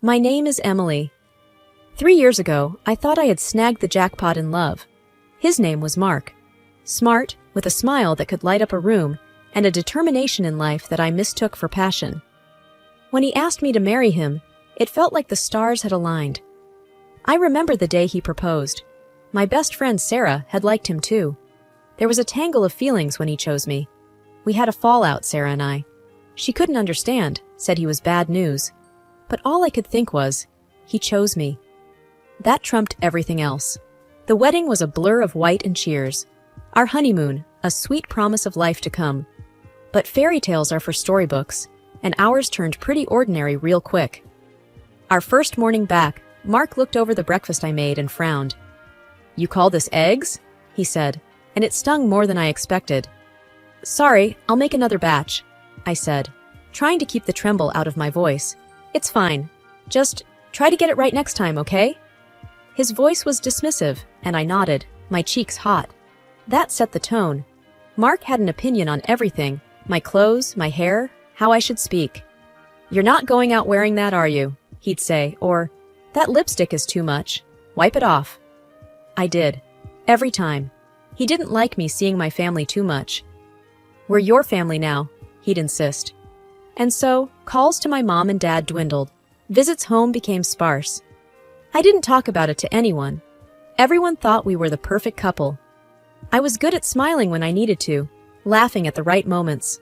My name is Emily. 3 years ago, I thought I had snagged the jackpot in love. His name was Mark. Smart, with a smile that could light up a room, and a determination in life that I mistook for passion. When he asked me to marry him, it felt like the stars had aligned. I remember the day he proposed. My best friend Sarah had liked him too. There was a tangle of feelings when he chose me. We had a fallout, Sarah and I. She couldn't understand, said he was bad news. But all I could think was, he chose me. That trumped everything else. The wedding was a blur of white and cheers. Our honeymoon, a sweet promise of life to come. But fairy tales are for storybooks, and ours turned pretty ordinary real quick. Our first morning back, Mark looked over the breakfast I made and frowned. "You call this eggs?" he said, and it stung more than I expected. "Sorry, I'll make another batch," I said, trying to keep the tremble out of my voice. "It's fine. Just try to get it right next time, okay?" His voice was dismissive, and I nodded, my cheeks hot. That set the tone. Mark had an opinion on everything, my clothes, my hair, how I should speak. "You're not going out wearing that, are you?" he'd say, or, "That lipstick is too much. Wipe it off." I did. Every time. He didn't like me seeing my family too much. "We're your family now," he'd insist. And so, calls to my mom and dad dwindled. Visits home became sparse. I didn't talk about it to anyone. Everyone thought we were the perfect couple. I was good at smiling when I needed to, laughing at the right moments.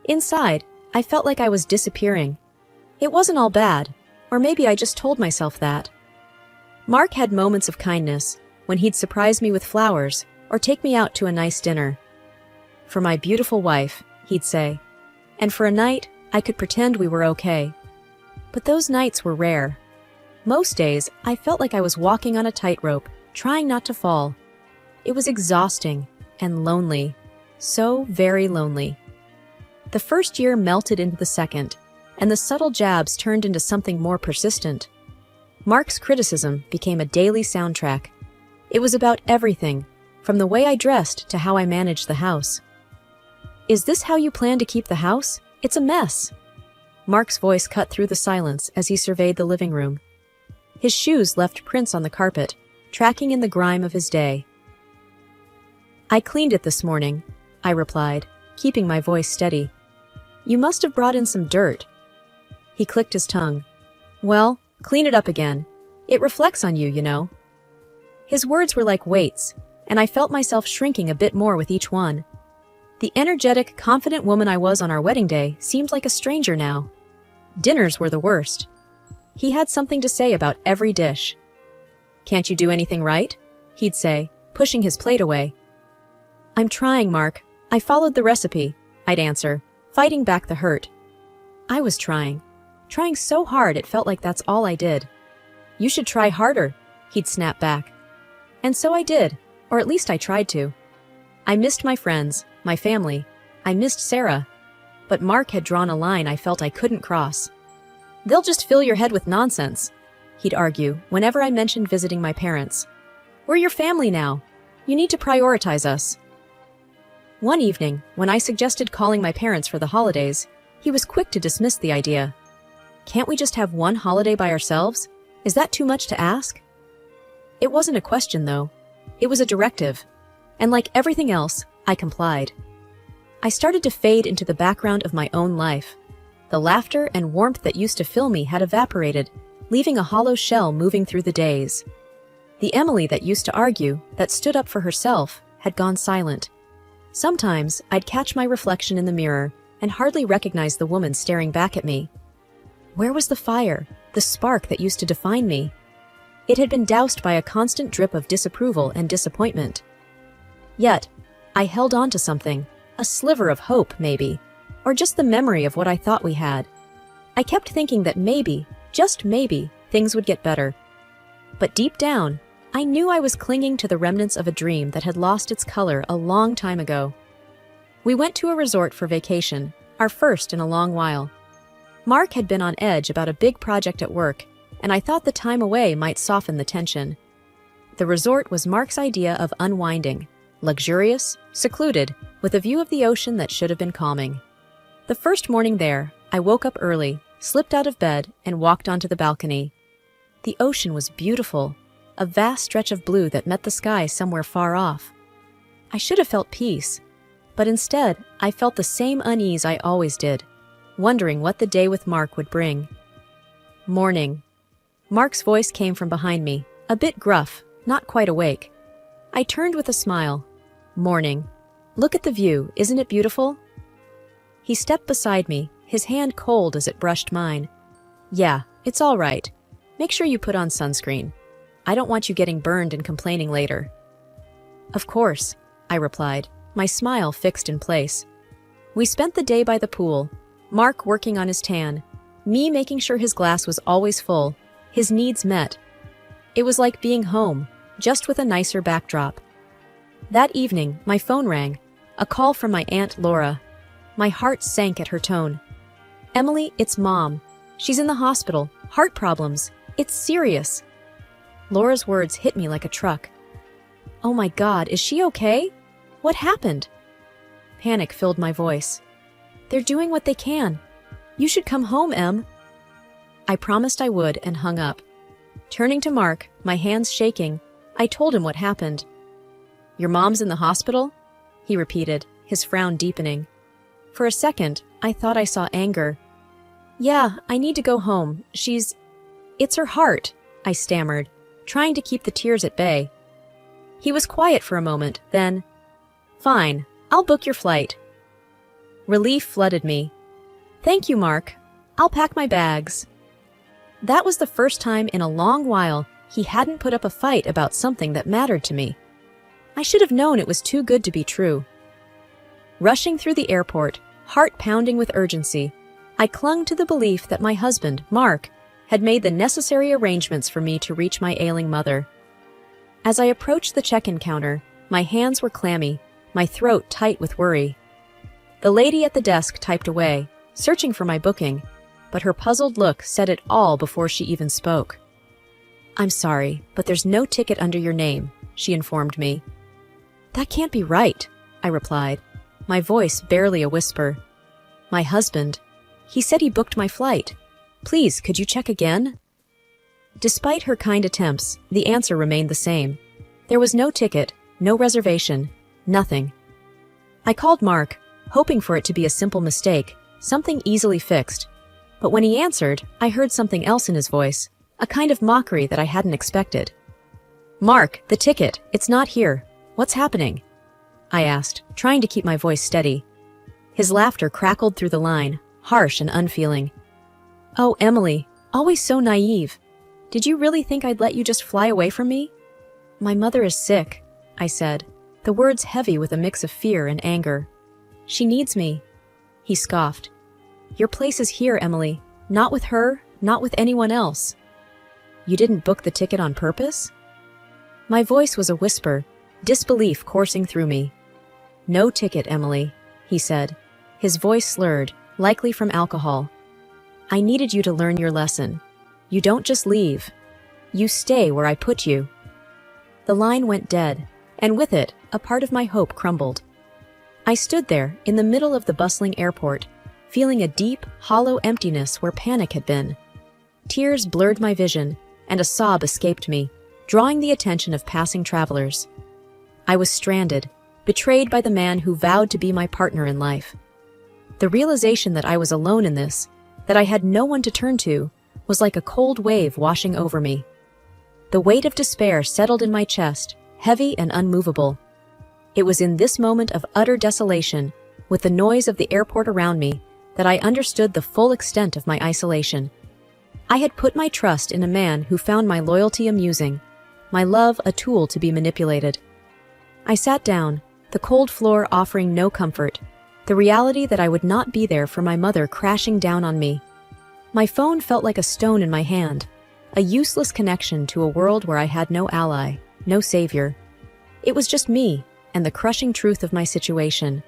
Inside, I felt like I was disappearing. It wasn't all bad, or maybe I just told myself that. Mark had moments of kindness, when he'd surprise me with flowers, or take me out to a nice dinner. "For my beautiful wife," he'd say. And for a night, I could pretend we were okay. But those nights were rare. Most days, I felt like I was walking on a tightrope, trying not to fall. It was exhausting and lonely. So very lonely. The first year melted into the second, and the subtle jabs turned into something more persistent. Mark's criticism became a daily soundtrack. It was about everything, from the way I dressed to how I managed the house. "Is this how you plan to keep the house? It's a mess." Mark's voice cut through the silence as he surveyed the living room. His shoes left prints on the carpet, tracking in the grime of his day. "I cleaned it this morning," I replied, keeping my voice steady. "You must have brought in some dirt." He clicked his tongue. "Well, clean it up again. It reflects on you, you know." His words were like weights, and I felt myself shrinking a bit more with each one. The energetic, confident woman I was on our wedding day seemed like a stranger now. Dinners were the worst. He had something to say about every dish. "Can't you do anything right?" he'd say, pushing his plate away. "I'm trying, Mark. I followed the recipe," I'd answer, fighting back the hurt. I was trying so hard it felt like that's all I did. "You should try harder," he'd snap back. And so I did, or at least I tried to. I missed my friends, my family. I missed Sarah. But Mark had drawn a line I felt I couldn't cross. "They'll just fill your head with nonsense," he'd argue whenever I mentioned visiting my parents. "We're your family now. You need to prioritize us." One evening, when I suggested calling my parents for the holidays, he was quick to dismiss the idea. "Can't we just have one holiday by ourselves? Is that too much to ask?" It wasn't a question, though. It was a directive. And like everything else, I complied. I started to fade into the background of my own life. The laughter and warmth that used to fill me had evaporated, leaving a hollow shell moving through the days. The Emily that used to argue, that stood up for herself, had gone silent. Sometimes I'd catch my reflection in the mirror and hardly recognize the woman staring back at me. Where was the fire, the spark that used to define me? It had been doused by a constant drip of disapproval and disappointment. Yet, I held on to something, a sliver of hope, maybe, or just the memory of what I thought we had. I kept thinking that maybe, just maybe, things would get better. But deep down, I knew I was clinging to the remnants of a dream that had lost its color a long time ago. We went to a resort for vacation, our first in a long while. Mark had been on edge about a big project at work, and I thought the time away might soften the tension. The resort was Mark's idea of unwinding, luxurious, secluded, with a view of the ocean that should have been calming. The first morning there, I woke up early, slipped out of bed, and walked onto the balcony. The ocean was beautiful, a vast stretch of blue that met the sky somewhere far off. I should have felt peace, but instead I felt the same unease I always did, wondering what the day with Mark would bring. Morning. Mark's voice came from behind me, a bit gruff, not quite awake. I turned with a smile. Morning. Look at the view, isn't it beautiful? He stepped beside me, his hand cold as it brushed mine. Yeah, it's all right. Make sure you put on sunscreen. I don't want you getting burned and complaining later. Of course, I replied, my smile fixed in place. We spent the day by the pool, Mark working on his tan, me making sure his glass was always full, his needs met. It was like being home, just with a nicer backdrop. That evening, my phone rang, a call from my Aunt Laura. My heart sank at her tone. Emily, it's Mom. She's in the hospital, heart problems. It's serious. Laura's words hit me like a truck. Oh my God, is she okay? What happened? Panic filled my voice. They're doing what they can. You should come home, Em. I promised I would and hung up. Turning to Mark, my hands shaking, I told him what happened. Your mom's in the hospital? He repeated, his frown deepening. For a second, I thought I saw anger. Yeah, I need to go home. It's her heart, I stammered, trying to keep the tears at bay. He was quiet for a moment, then, Fine, I'll book your flight. Relief flooded me. Thank you, Mark. I'll pack my bags. That was the first time in a long while he hadn't put up a fight about something that mattered to me. I should have known it was too good to be true. Rushing through the airport, heart pounding with urgency, I clung to the belief that my husband, Mark, had made the necessary arrangements for me to reach my ailing mother. As I approached the check-in counter, my hands were clammy, my throat tight with worry. The lady at the desk typed away, searching for my booking, but her puzzled look said it all before she even spoke. I'm sorry, but there's no ticket under your name, she informed me. That can't be right, I replied, my voice barely a whisper. My husband, he said he booked my flight. Please, could you check again? Despite her kind attempts, the answer remained the same. There was no ticket, no reservation, nothing. I called Mark, hoping for it to be a simple mistake, something easily fixed. But when he answered, I heard something else in his voice, a kind of mockery that I hadn't expected. Mark, the ticket, it's not here. What's happening? I asked, trying to keep my voice steady. His laughter crackled through the line, harsh and unfeeling. Oh, Emily, always so naive. Did you really think I'd let you just fly away from me? My mother is sick, I said, the words heavy with a mix of fear and anger. She needs me. He scoffed. Your place is here, Emily. Not with her, not with anyone else. You didn't book the ticket on purpose? My voice was a whisper, disbelief coursing through me. No ticket, Emily, he said, his voice slurred, likely from alcohol. I needed you to learn your lesson. You don't just leave. You stay where I put you. The line went dead, and with it, a part of my hope crumbled. I stood there, in the middle of the bustling airport, feeling a deep, hollow emptiness where panic had been. Tears blurred my vision, and a sob escaped me, drawing the attention of passing travelers. I was stranded, betrayed by the man who vowed to be my partner in life. The realization that I was alone in this, that I had no one to turn to, was like a cold wave washing over me. The weight of despair settled in my chest, heavy and unmovable. It was in this moment of utter desolation, with the noise of the airport around me, that I understood the full extent of my isolation. I had put my trust in a man who found my loyalty amusing, my love a tool to be manipulated. I sat down, the cold floor offering no comfort, the reality that I would not be there for my mother crashing down on me. My phone felt like a stone in my hand, a useless connection to a world where I had no ally, no savior. It was just me, and the crushing truth of my situation.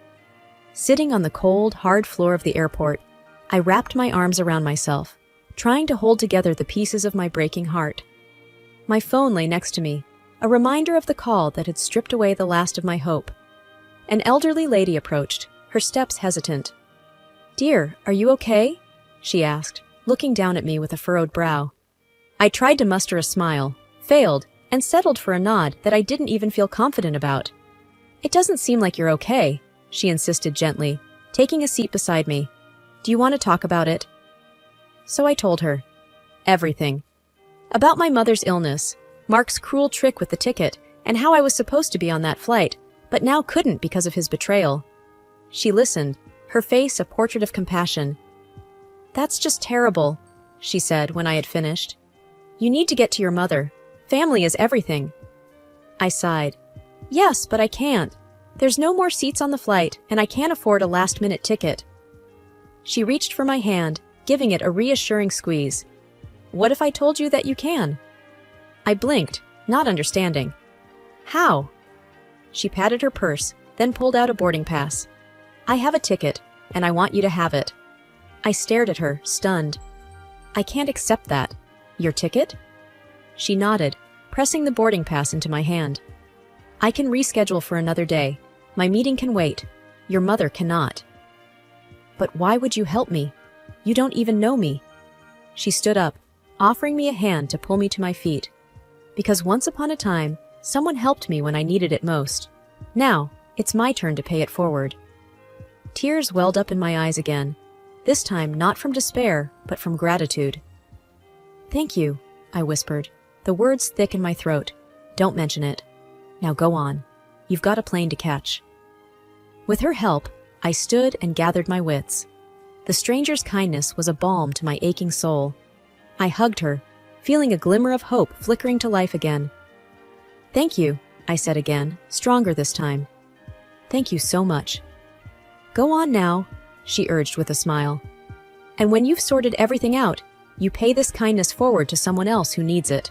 Sitting on the cold, hard floor of the airport, I wrapped my arms around myself, trying to hold together the pieces of my breaking heart. My phone lay next to me, a reminder of the call that had stripped away the last of my hope. An elderly lady approached, her steps hesitant. "Dear, are you okay?" she asked, looking down at me with a furrowed brow. I tried to muster a smile, failed, and settled for a nod that I didn't even feel confident about. "It doesn't seem like you're okay," she insisted gently, taking a seat beside me. "Do you want to talk about it?" So I told her. Everything. About my mother's illness, Mark's cruel trick with the ticket, and how I was supposed to be on that flight, but now couldn't because of his betrayal. She listened, her face a portrait of compassion. "That's just terrible," she said when I had finished. "You need to get to your mother. Family is everything." I sighed. "Yes, but I can't. There's no more seats on the flight, and I can't afford a last-minute ticket." She reached for my hand, giving it a reassuring squeeze. "What if I told you that you can?" I blinked, not understanding. "How?" She patted her purse, then pulled out a boarding pass. "I have a ticket, and I want you to have it." I stared at her, stunned. "I can't accept that. Your ticket?" She nodded, pressing the boarding pass into my hand. "I can reschedule for another day. My meeting can wait. Your mother cannot." "But why would you help me? You don't even know me." She stood up, offering me a hand to pull me to my feet. "Because once upon a time, someone helped me when I needed it most. Now, it's my turn to pay it forward." Tears welled up in my eyes again, this time not from despair, but from gratitude. "Thank you," I whispered, the words thick in my throat. "Don't mention it. Now go on. You've got a plane to catch." With her help, I stood and gathered my wits. The stranger's kindness was a balm to my aching soul. I hugged her, feeling a glimmer of hope flickering to life again. "Thank you," I said again, stronger this time. "Thank you so much." "Go on now," she urged with a smile. "And when you've sorted everything out, you pay this kindness forward to someone else who needs it."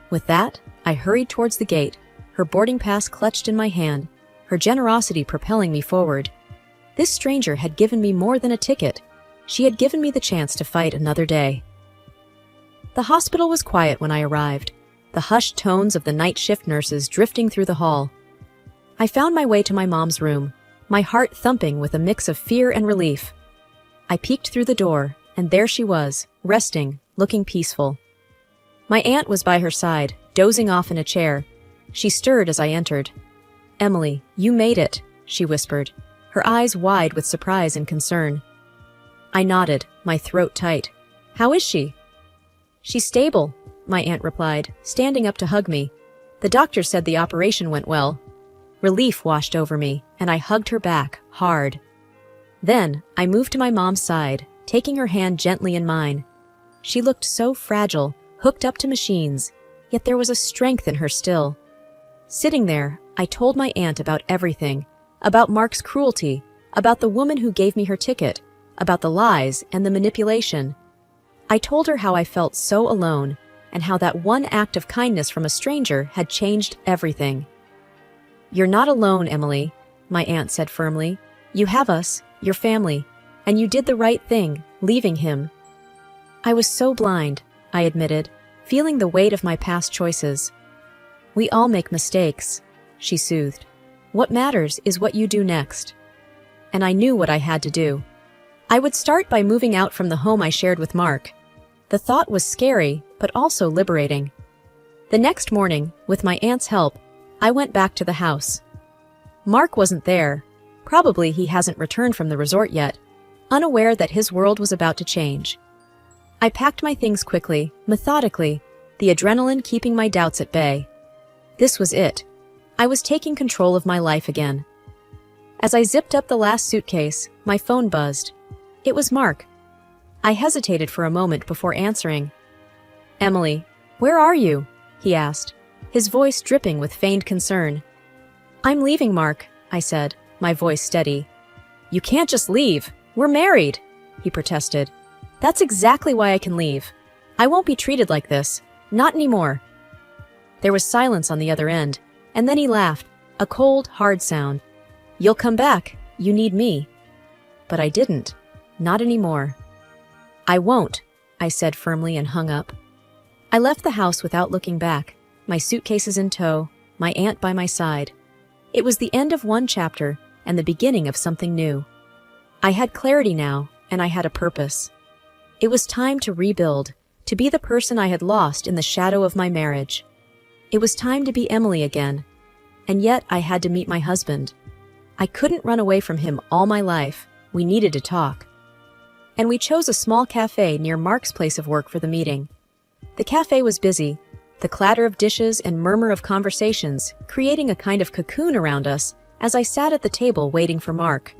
With that, I hurried towards the gate, her boarding pass clutched in my hand, her generosity propelling me forward. This stranger had given me more than a ticket. She had given me the chance to fight another day. The hospital was quiet when I arrived, the hushed tones of the night shift nurses drifting through the hall. I found my way to my mom's room, my heart thumping with a mix of fear and relief. I peeked through the door, and there she was, resting, looking peaceful. My aunt was by her side, dozing off in a chair. She stirred as I entered. "Emily, you made it," she whispered, her eyes wide with surprise and concern. I nodded, my throat tight. "How is she?" "She's stable," my aunt replied, standing up to hug me. "The doctor said the operation went well." Relief washed over me, and I hugged her back, hard. Then, I moved to my mom's side, taking her hand gently in mine. She looked so fragile, hooked up to machines, yet there was a strength in her still. Sitting there, I told my aunt about everything, about Mark's cruelty, about the woman who gave me her ticket, about the lies and the manipulation. I told her how I felt so alone, and how that one act of kindness from a stranger had changed everything. "You're not alone, Emily," my aunt said firmly. "You have us, your family, and you did the right thing, leaving him." I was so blind, I admitted, feeling the weight of my past choices. "We all make mistakes," she soothed. "What matters is what you do next." And I knew what I had to do. I would start by moving out from the home I shared with Mark. The thought was scary, but also liberating. The next morning, with my aunt's help, I went back to the house. Mark wasn't there. Probably he hasn't returned from the resort yet, unaware that his world was about to change. I packed my things quickly, methodically, the adrenaline keeping my doubts at bay. This was it. I was taking control of my life again. As I zipped up the last suitcase, my phone buzzed. It was Mark. I hesitated for a moment before answering. "Emily, where are you?" he asked, his voice dripping with feigned concern. "I'm leaving, Mark," I said, my voice steady. "You can't just leave. We're married," he protested. "That's exactly why I can leave. I won't be treated like this. Not anymore." There was silence on the other end, and then he laughed, a cold, hard sound. "You'll come back. You need me." But I didn't. Not anymore. "I won't," I said firmly and hung up. I left the house without looking back, my suitcases in tow, my aunt by my side. It was the end of one chapter and the beginning of something new. I had clarity now, and I had a purpose. It was time to rebuild, to be the person I had lost in the shadow of my marriage. It was time to be Emily again, and yet I had to meet my husband. I couldn't run away from him all my life. We needed to talk. And we chose a small cafe near Mark's place of work for the meeting. The cafe was busy, the clatter of dishes and murmur of conversations creating a kind of cocoon around us as I sat at the table waiting for Mark.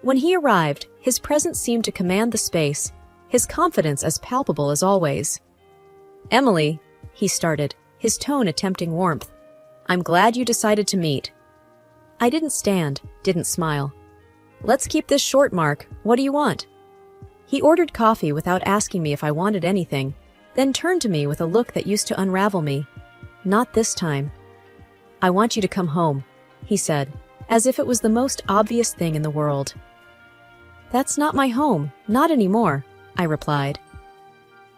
When he arrived, his presence seemed to command the space, his confidence as palpable as always. "Emily," he started, his tone attempting warmth, "I'm glad you decided to meet." I didn't stand, didn't smile. "Let's keep this short, Mark. What do you want?" He ordered coffee without asking me if I wanted anything, then turned to me with a look that used to unravel me. "Not this time." "I want you to come home," he said, as if it was the most obvious thing in the world. "That's not my home, not anymore," I replied.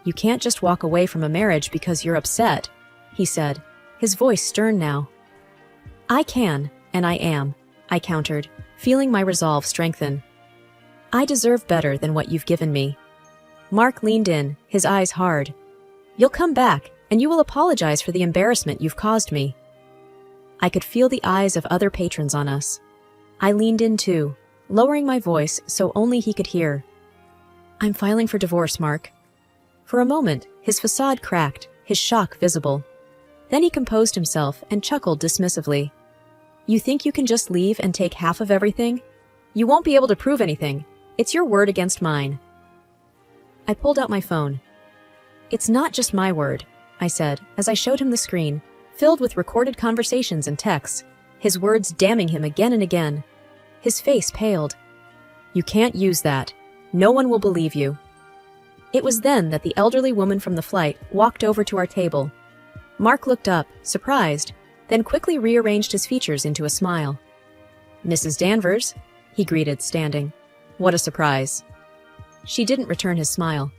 "You can't just walk away from a marriage because you're upset," he said, his voice stern now. "I can, and I am," I countered, feeling my resolve strengthen. "I deserve better than what you've given me." Mark leaned in, his eyes hard. "You'll come back, and you will apologize for the embarrassment you've caused me." I could feel the eyes of other patrons on us. I leaned in too, lowering my voice so only he could hear. "I'm filing for divorce, Mark." For a moment, his facade cracked, his shock visible. Then he composed himself and chuckled dismissively. "You think you can just leave and take half of everything? You won't be able to prove anything. It's your word against mine." I pulled out my phone. "It's not just my word," I said, as I showed him the screen, filled with recorded conversations and texts, his words damning him again and again. His face paled. "You can't use that. No one will believe you." It was then that the elderly woman from the flight walked over to our table. Mark looked up, surprised, then quickly rearranged his features into a smile. "Mrs. Danvers," he greeted, standing. "What a surprise." She didn't return his smile.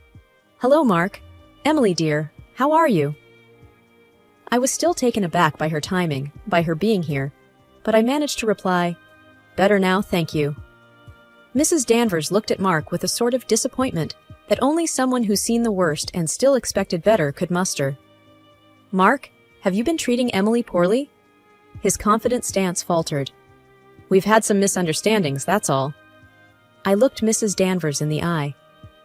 "Hello, Mark. Emily, dear, how are you?" I was still taken aback by her timing, by her being here, but I managed to reply, "Better now, thank you." Mrs. Danvers looked at Mark with a sort of disappointment that only someone who's seen the worst and still expected better could muster. "Mark, have you been treating Emily poorly?" His confident stance faltered. "We've had some misunderstandings, that's all." I looked Mrs. Danvers in the eye.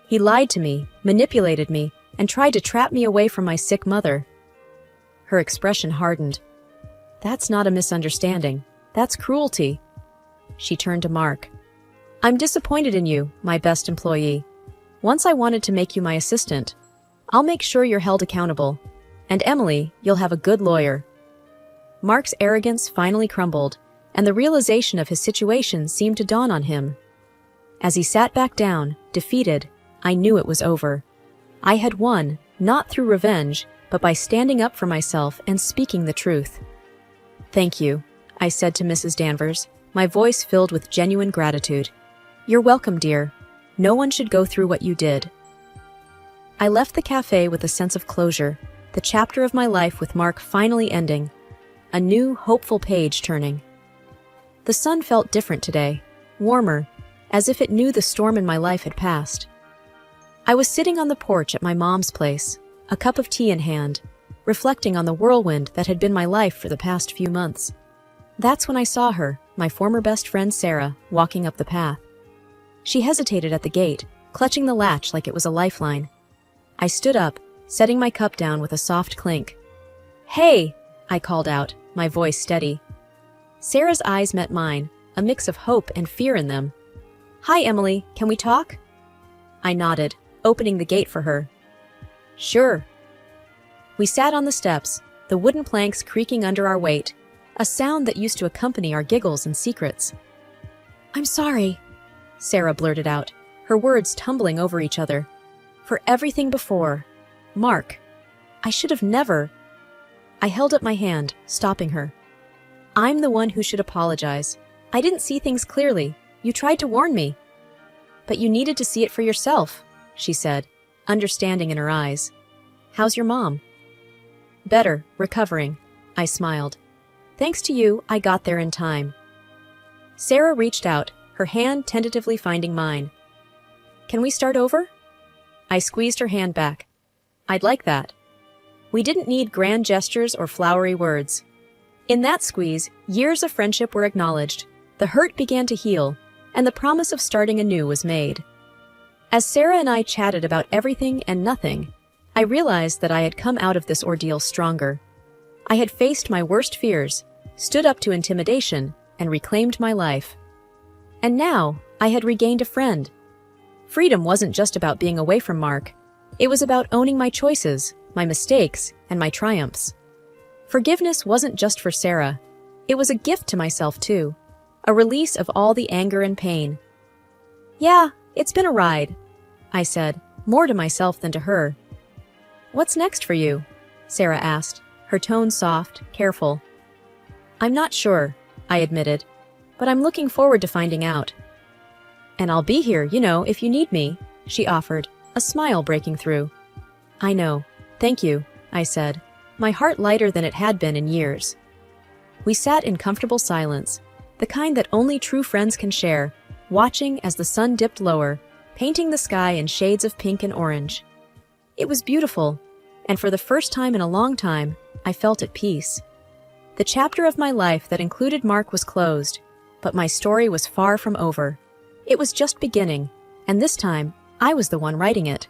He lied to me, manipulated me, and tried to trap me away from my sick mother. Her expression hardened. "That's not a misunderstanding. That's cruelty." She turned to Mark. "I'm disappointed in you, my best employee. Once I wanted to make you my assistant. I'll make sure you're held accountable. And Emily, you'll have a good lawyer." Mark's arrogance finally crumbled, and the realization of his situation seemed to dawn on him. As he sat back down, defeated, I knew it was over. I had won, not through revenge, but by standing up for myself and speaking the truth. "Thank you," I said to Mrs. Danvers, my voice filled with genuine gratitude. "You're welcome, dear. No one should go through what you did." I left the cafe with a sense of closure, the chapter of my life with Mark finally ending, a new, hopeful page turning. The sun felt different today, warmer, as if it knew the storm in my life had passed. I was sitting on the porch at my mom's place, a cup of tea in hand, reflecting on the whirlwind that had been my life for the past few months. That's when I saw her, my former best friend Sarah, walking up the path. She hesitated at the gate, clutching the latch like it was a lifeline. I stood up, setting my cup down with a soft clink. "Hey!" I called out, my voice steady. Sarah's eyes met mine, a mix of hope and fear in them. "Hi, Emily, can we talk?" I nodded, opening the gate for her. "Sure." We sat on the steps, the wooden planks creaking under our weight, a sound that used to accompany our giggles and secrets. "I'm sorry," Sarah blurted out, her words tumbling over each other. "For everything before. Mark, I should have never." I held up my hand, stopping her. "I'm the one who should apologize. I didn't see things clearly. You tried to warn me." "But you needed to see it for yourself," she said, understanding in her eyes. "How's your mom?" "Better, recovering," I smiled. "Thanks to you, I got there in time." Sarah reached out, her hand tentatively finding mine. "Can we start over?" I squeezed her hand back. I'd like that. We didn't need grand gestures or flowery words. In that squeeze, years of friendship were acknowledged, the hurt began to heal, and the promise of starting anew was made. As Sarah and I chatted about everything and nothing, I realized that I had come out of this ordeal stronger. I had faced my worst fears, stood up to intimidation, and reclaimed my life. And now, I had regained a friend. Freedom wasn't just about being away from Mark. It was about owning my choices, my mistakes, and my triumphs. Forgiveness wasn't just for Sarah. It was a gift to myself, too. A release of all the anger and pain. Yeah, it's been a ride, I said, more to myself than to her. What's next for you? Sarah asked, her tone soft, careful. I'm not sure, I admitted, but I'm looking forward to finding out. And I'll be here, if you need me, she offered, a smile breaking through. I know. Thank you, I said, my heart lighter than it had been in years. We sat in comfortable silence, the kind that only true friends can share, watching as the sun dipped lower, painting the sky in shades of pink and orange. It was beautiful, and for the first time in a long time, I felt at peace. The chapter of my life that included Mark was closed, but my story was far from over. It was just beginning, and this time, I was the one writing it.